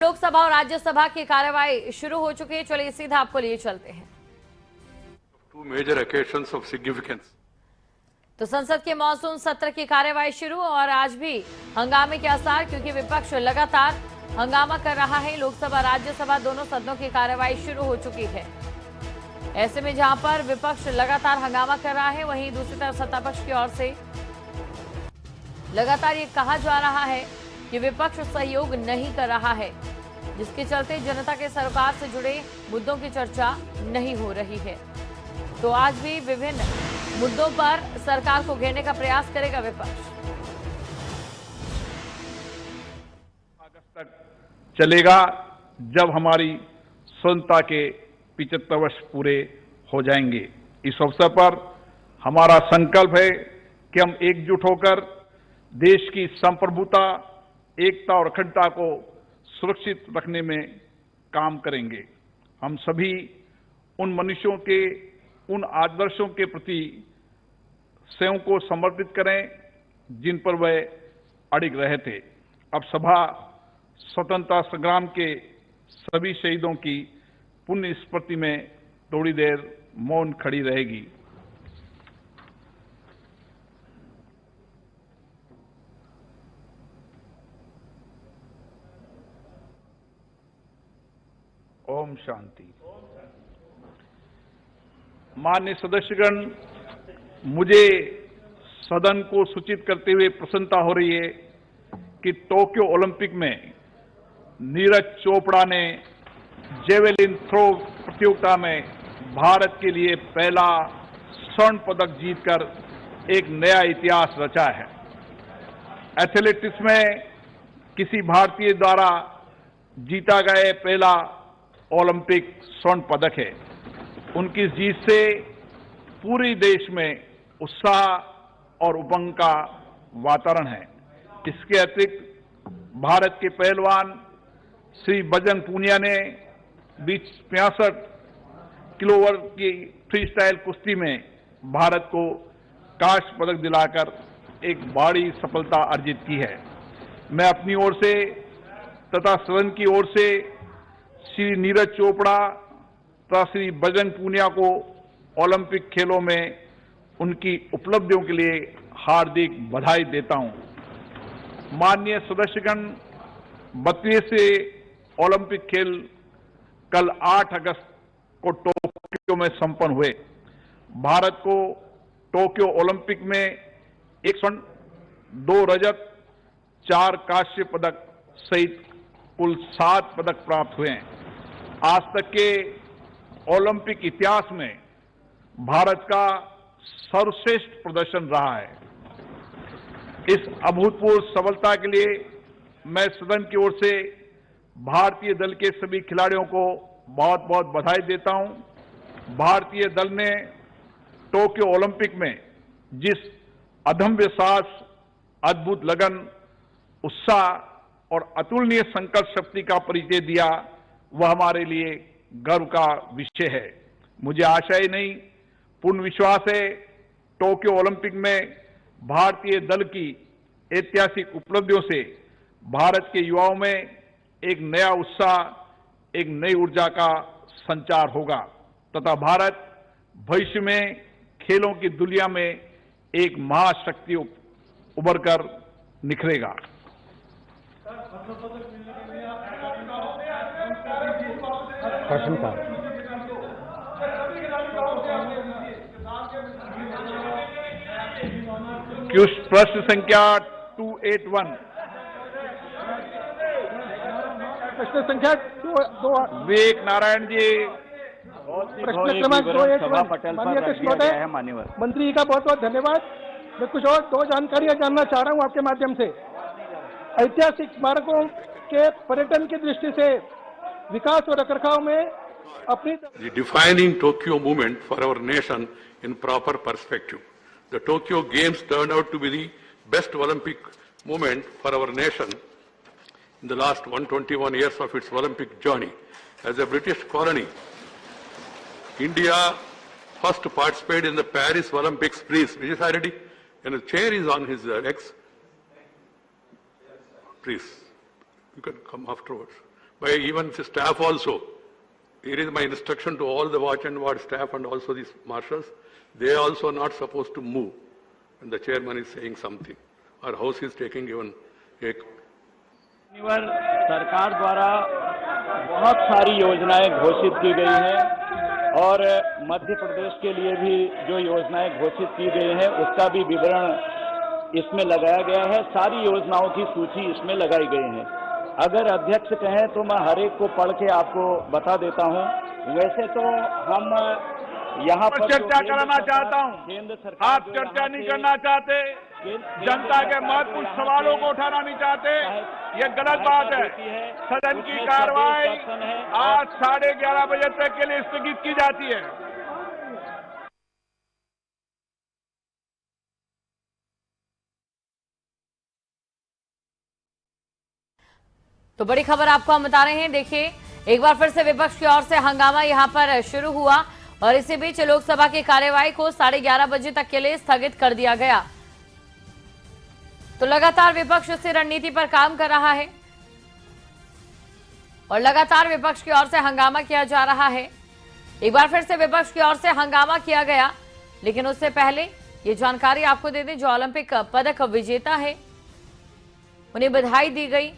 लोकसभा और राज्यसभा की कार्यवाही शुरू हो चुकी है। चलिए सीधा आपको लिए चलते हैं। Two major occasions of significance. तो संसद के मॉनसून सत्र की कार्यवाही शुरू और आज भी हंगामे के आसार, क्योंकि विपक्ष लगातार हंगामा कर रहा है। लोकसभा राज्यसभा दोनों सदनों की कार्यवाही शुरू हो चुकी है। ऐसे में जहां पर विपक्ष लगातार हंगामा कर रहा है, वहीं दूसरी तरफ सत्तापक्ष की ओर से लगातार ये कहा जा रहा है कि विपक्ष सहयोग नहीं कर रहा है, जिसके चलते जनता के सरकार से जुड़े मुद्दों की चर्चा नहीं हो रही है। तो आज भी विभिन्न मुद्दों पर सरकार को घेरने का प्रयास करेगा विपक्ष। अगस्त तक चलेगा, जब हमारी स्वतंत्रता के 75 वर्ष पूरे हो जाएंगे। इस अवसर पर हमारा संकल्प है कि हम एकजुट होकर देश की संप्रभुता, एकता और अखंडता को सुरक्षित रखने में काम करेंगे। हम सभी उन मनुष्यों के, उन आदर्शों के प्रति स्वयं को समर्पित करें जिन पर वह अडिग रहे थे। अब सभा स्वतंत्रता संग्राम के सभी शहीदों की पुण्य स्मृति में थोड़ी देर मौन खड़ी रहेगी। ओम शांति। माननीय सदस्यगण, मुझे सदन को सूचित करते हुए प्रसन्नता हो रही है कि टोक्यो ओलंपिक में नीरज चोपड़ा ने जेवेलिन थ्रो प्रतियोगिता में भारत के लिए पहला स्वर्ण पदक जीतकर एक नया इतिहास रचा है। एथलेटिक्स में किसी भारतीय द्वारा जीता गया पहला ओलंपिक स्वर्ण पदक है। उनकी जीत से पूरे देश में उत्साह और उमंग का वातावरण है। इसके अतिरिक्त भारत के पहलवान श्री बजरंग पूनिया ने 65 किलो वर्ग की फ्री स्टाइल कुश्ती में भारत को कांस्य पदक दिलाकर एक बड़ी सफलता अर्जित की है। मैं अपनी ओर से तथा सदन की ओर से श्री नीरज चोपड़ा तथा श्री बजरंग पूनिया को ओलंपिक खेलों में उनकी उपलब्धियों के लिए हार्दिक बधाई देता हूं। माननीय सदस्यगण, 32वें ओलंपिक खेल कल 8 अगस्त को टोक्यो में संपन्न हुए। भारत को टोक्यो ओलंपिक में 1 स्वर्ण, 2 रजत, 4 कांस्य पदक सहित कुल 7 पदक प्राप्त हुए हैं। आज तक के ओलंपिक इतिहास में भारत का सर्वश्रेष्ठ प्रदर्शन रहा है। इस अभूतपूर्व सफलता के लिए मैं सदन की ओर से भारतीय दल के सभी खिलाड़ियों को बहुत बहुत बधाई देता हूं। भारतीय दल ने टोक्यो ओलंपिक में जिस अदम्य साहस, अद्भुत लगन, उत्साह और अतुलनीय संकल्प शक्ति का परिचय दिया, वह हमारे लिए गर्व का विषय है। मुझे आशा ही नहीं, पूर्ण विश्वास है, टोक्यो ओलंपिक में भारतीय दल की ऐतिहासिक उपलब्धियों से भारत के युवाओं में एक नया उत्साह, एक नई ऊर्जा का संचार होगा तथा भारत भविष्य में खेलों की दुनिया में एक महाशक्ति उभरकर निखरेगा। प्रश्न का प्रश्न संख्या 281। प्रश्न संख्या 2 विवेक नारायण जी। प्रश्न क्रमांक 281। माननीय अध्यक्ष महोदय, मंत्री जी का बहुत बहुत धन्यवाद। मैं कुछ और 2 जानकारियां जानना चाह रहा हूं आपके माध्यम से। ऐतिहासिक स्मारकों के पर्यटन की दृष्टि से विकास और रखरखाव में अपनी The defining Tokyo movement for our nation in proper perspective. The Tokyo Games turned out to be the best Olympic movement for our nation in the last 121 years of its Olympic journey. As a British colony, India first participated in the Paris Olympics. Please, Vijay Sai Reddy, and the chair is on his legs. Please, you can come afterwards. by even the staff also. Here is my instruction to all the watch and ward staff and also these marshals. They also are not supposed to move when the chairman is saying something. Our house is taking even a माननीय सरकार द्वारा बहुत सारी योजनाएं घोषित की गई हैं और मध्य प्रदेश के लिए भी जो योजनाएं घोषित की गई हैं उसका भी विवरण इसमें लगाया गया है। सारी योजनाओं की सूची इसमें लगाई गई है। अगर अध्यक्ष कहें तो मैं हर एक को पढ़ के आपको बता देता हूं। वैसे तो हम यहाँ पर चर्चा कराना चाहता हूं। केंद्र सरकार आप चर्चा नहीं करना चाहते, जनता के महत्वपूर्ण सवालों को उठाना नहीं चाहते, ये गलत बात है। सदन की कार्रवाई आज 11:30 बजे तक के लिए स्थगित की जाती है। तो बड़ी खबर आपको हम बता रहे हैं। देखिए, एक बार फिर से विपक्ष की ओर से हंगामा यहां पर शुरू हुआ और इसी बीच लोकसभा की कार्यवाही को 11:30 बजे तक के लिए स्थगित कर दिया गया। तो लगातार विपक्ष उसी रणनीति पर काम कर रहा है और लगातार विपक्ष की ओर से हंगामा किया जा रहा है। एक बार फिर से विपक्ष की ओर से हंगामा किया गया, लेकिन उससे पहले ये जानकारी आपको दे दें, जो ओलंपिक पदक विजेता है उन्हें बधाई दी गई।